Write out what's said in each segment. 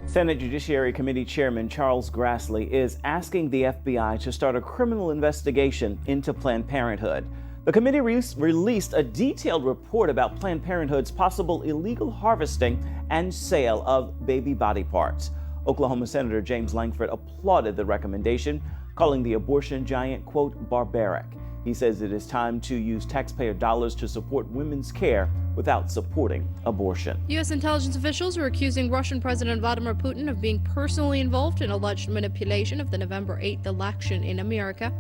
Senate Judiciary Committee Chairman Charles Grassley is asking the FBI to start a criminal investigation into Planned Parenthood. The committee released a detailed report about Planned Parenthood's possible illegal harvesting and sale of baby body parts. Oklahoma Senator James Lankford applauded the recommendation, calling the abortion giant, quote, barbaric. He says it is time to use taxpayer dollars to support women's care without supporting abortion. U.S. intelligence officials are accusing Russian President Vladimir Putin of being personally involved in alleged manipulation of the November 8th election in America.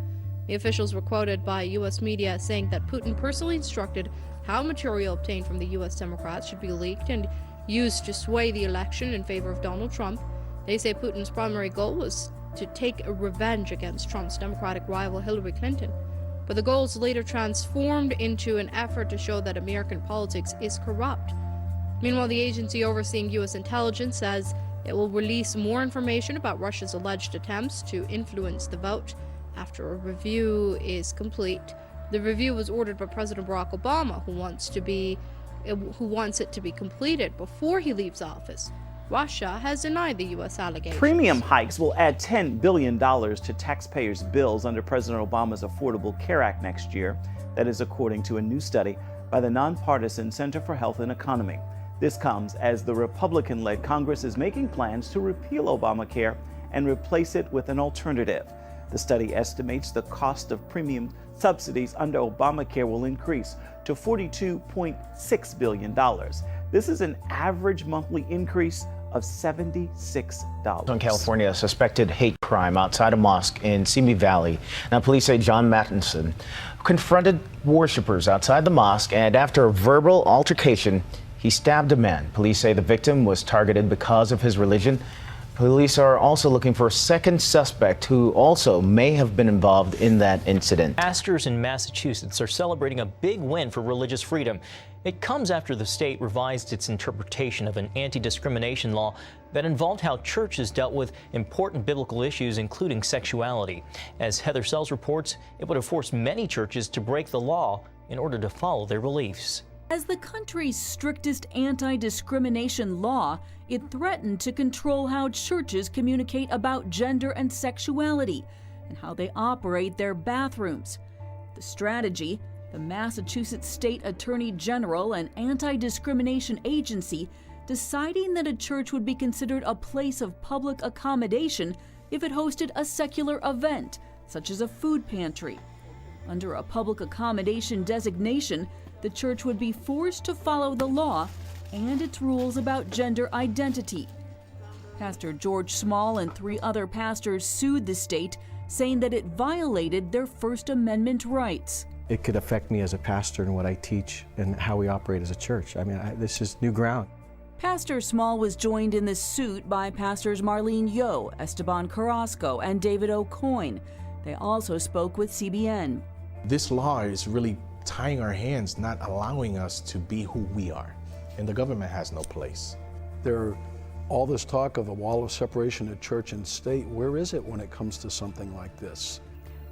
The officials were quoted by U.S. media saying that Putin personally instructed how material obtained from the U.S. Democrats should be leaked and used to sway the election in favor of Donald Trump. They say Putin's primary goal was to take a revenge against Trump's Democratic rival Hillary Clinton. But the goals later transformed into an effort to show that American politics is corrupt. Meanwhile, the agency overseeing U.S. intelligence says it will release more information about Russia's alleged attempts to influence the vote after a review is complete. The review was ordered by President Barack Obama, who wants it to be completed before he leaves office. Russia has denied the U.S. allegations. Premium hikes will add $10 billion to taxpayers' bills under President Obama's Affordable Care Act next year. That is according to a new study by the nonpartisan Center for Health and Economy. This comes as the Republican-led Congress is making plans to repeal Obamacare and replace it with an alternative. The study estimates the cost of premium subsidies under Obamacare will increase to $42.6 billion. This is an average monthly increase of $76. On California, a suspected hate crime outside a mosque in Simi Valley. Now, police say John Mattinson confronted worshipers outside the mosque, and after a verbal altercation, he stabbed a man. Police say the victim was targeted because of his religion. Police are also looking for a second suspect who also may have been involved in that incident. Pastors in Massachusetts are celebrating a big win for religious freedom. It comes after the state revised its interpretation of an anti-discrimination law that involved how churches dealt with important biblical issues, including sexuality. As Heather Sells reports, it would have forced many churches to break the law in order to follow their beliefs. As the country's strictest anti-discrimination law, it threatened to control how churches communicate about gender and sexuality and how they operate their bathrooms. The strategy, the Massachusetts State Attorney General and Anti-Discrimination Agency deciding that a church would be considered a place of public accommodation if it hosted a secular event, such as a food pantry. Under a public accommodation designation, the church would be forced to follow the law and its rules about gender identity. Pastor George Small and 3 other pastors sued the state, saying that it violated their First Amendment rights. It could affect me as a pastor and what I teach and how we operate as a church. I mean, this is new ground. Pastor Small was joined in this suit by pastors Marlene Yo, Esteban Carrasco, and David O'Coin. They also spoke with CBN. This law is really tying our hands, not allowing us to be who we are. And the government has no place. There, all this talk of a wall of separation of church and state, where is it when it comes to something like this?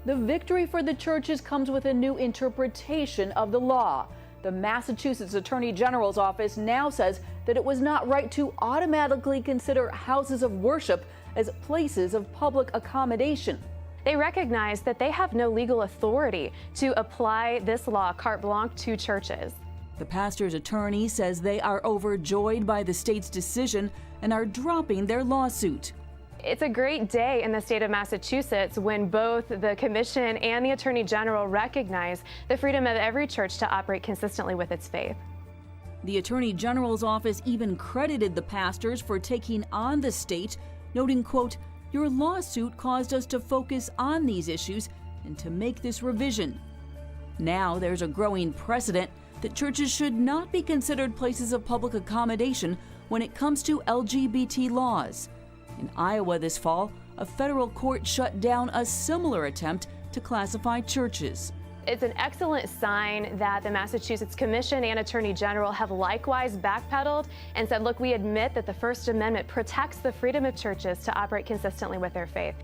The victory for the churches comes with a new interpretation of the law. The Massachusetts Attorney General's office now says that it was not right to automatically consider houses of worship as places of public accommodation. They recognize that they have no legal authority to apply this law carte blanche to churches. The pastor's attorney says they are overjoyed by the state's decision and are dropping their lawsuit. It's a great day in the state of Massachusetts when both the Commission and the Attorney General recognize the freedom of every church to operate consistently with its faith. The Attorney General's office even credited the pastors for taking on the state, noting, quote, "Your lawsuit caused us to focus on these issues and to make this revision." Now there's a growing precedent that churches should not be considered places of public accommodation when it comes to LGBT laws. In Iowa this fall, a federal court shut down a similar attempt to classify churches. It's an excellent sign that the Massachusetts Commission and Attorney General have likewise backpedaled and said, look, we admit that the First Amendment protects the freedom of churches to operate consistently with their faith.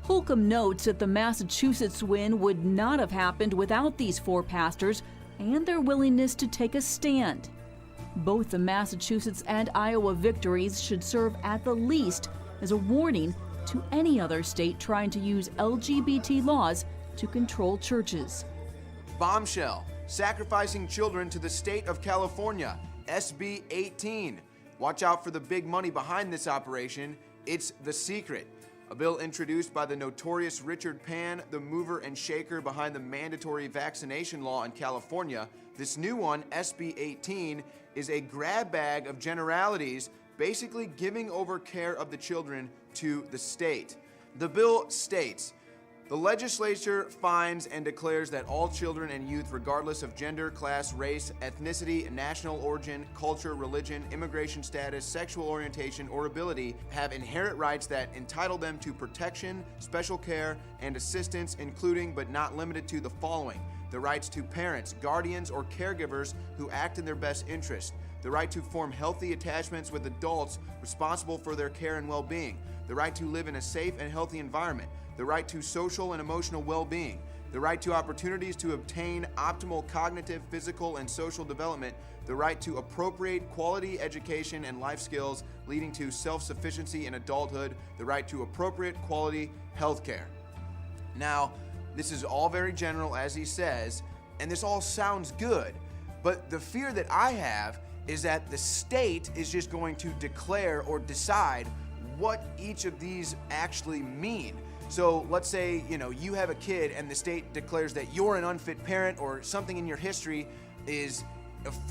Holcomb notes that the Massachusetts win would not have happened without these 4 pastors and their willingness to take a stand. Both the Massachusetts and Iowa victories should serve at the least as a warning to any other state trying to use LGBT laws to control churches. Bombshell, sacrificing children to the state of California, SB 18. Watch out for the big money behind this operation. It's The Secret, a bill introduced by the notorious Richard Pan, the mover and shaker behind the mandatory vaccination law in California. This new one, SB 18, is a grab bag of generalities, basically giving over care of the children to the state. The bill states, the legislature finds and declares that all children and youth, regardless of gender, class, race, ethnicity, national origin, culture, religion, immigration status, sexual orientation, or ability, have inherent rights that entitle them to protection, special care, and assistance, including but not limited to the following: the rights to parents, guardians, or caregivers who act in their best interest, the right to form healthy attachments with adults responsible for their care and well-being, the right to live in a safe and healthy environment, the right to social and emotional well-being, the right to opportunities to obtain optimal cognitive, physical, and social development, the right to appropriate quality education and life skills leading to self-sufficiency in adulthood, the right to appropriate quality health care. Now, this is all very general, as he says, and this all sounds good, but the fear that I have is that the state is just going to declare or decide what each of these actually mean. So let's say, you have a kid and the state declares that you're an unfit parent or something in your history is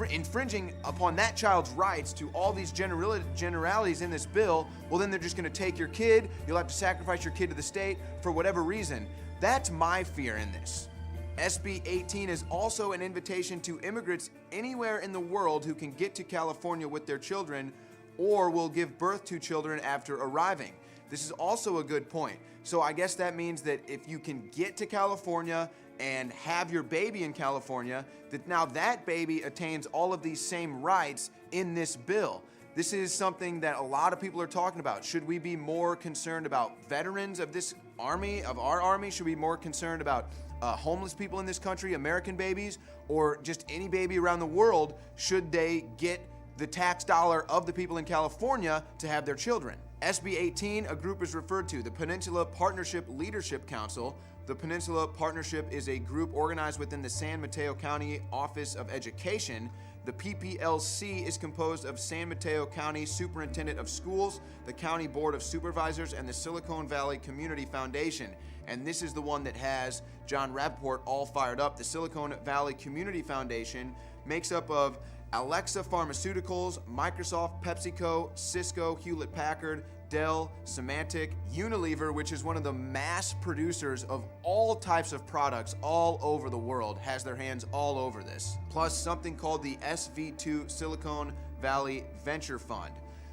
infringing upon that child's rights to all these generalities in this bill. Well, then they're just going to take your kid. You'll have to sacrifice your kid to the state for whatever reason. That's my fear in this. SB 18 is also an invitation to immigrants anywhere in the world who can get to California with their children or will give birth to children after arriving. This is also a good point. So I guess that means that if you can get to California and have your baby in California, that now that baby attains all of these same rights in this bill. This is something that a lot of people are talking about. Should we be more concerned about veterans of this army, of our army? Should we be more concerned about homeless people in this country, American babies, or just any baby around the world? Should they get the tax dollar of the people in California to have their children? SB 18, a group is referred to, the Peninsula Partnership Leadership Council. The Peninsula Partnership is a group organized within the San Mateo County Office of Education. The PPLC is composed of San Mateo County Superintendent of Schools, the County Board of Supervisors, and the Silicon Valley Community Foundation. And this is the one that has John Rappaport all fired up. The Silicon Valley Community Foundation makes up of Alexa Pharmaceuticals, Microsoft, PepsiCo, Cisco, Hewlett-Packard, Dell, Symantec, Unilever, which is one of the mass producers of all types of products all over the world, has their hands all over this. Plus something called the SV2 Silicon Valley Venture Fund.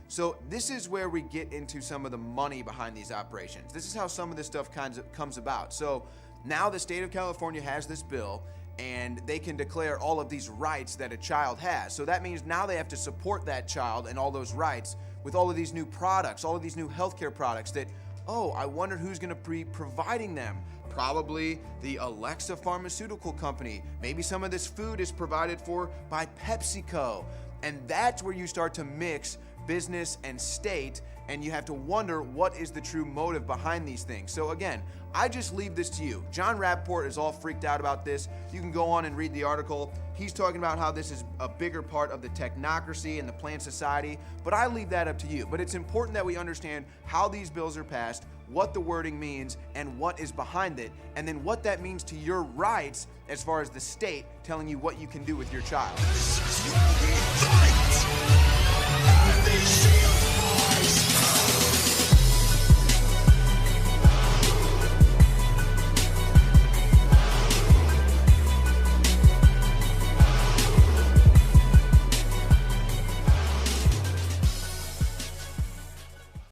So this is where we get into some of the money behind these operations. This is how some of this stuff comes about. So now the state of California has this bill, and they can declare all of these rights that a child has. So that means now they have to support that child and all those rights with all of these new products, all of these new healthcare products that, I wonder who's gonna be providing them. Probably the Alexa Pharmaceutical Company. Maybe some of this food is provided for by PepsiCo. And that's where you start to mix business and state, and you have to wonder what is the true motive behind these things. So again, I just leave this to you. John Rappaport is all freaked out about this. You can go on and read the article. He's talking about how this is a bigger part of the technocracy and the planned society, but I leave that up to you. But it's important that we understand how these bills are passed, what the wording means, and what is behind it, and then what that means to your rights as far as the state telling you what you can do with your child. This is where we fight, and they shield voice.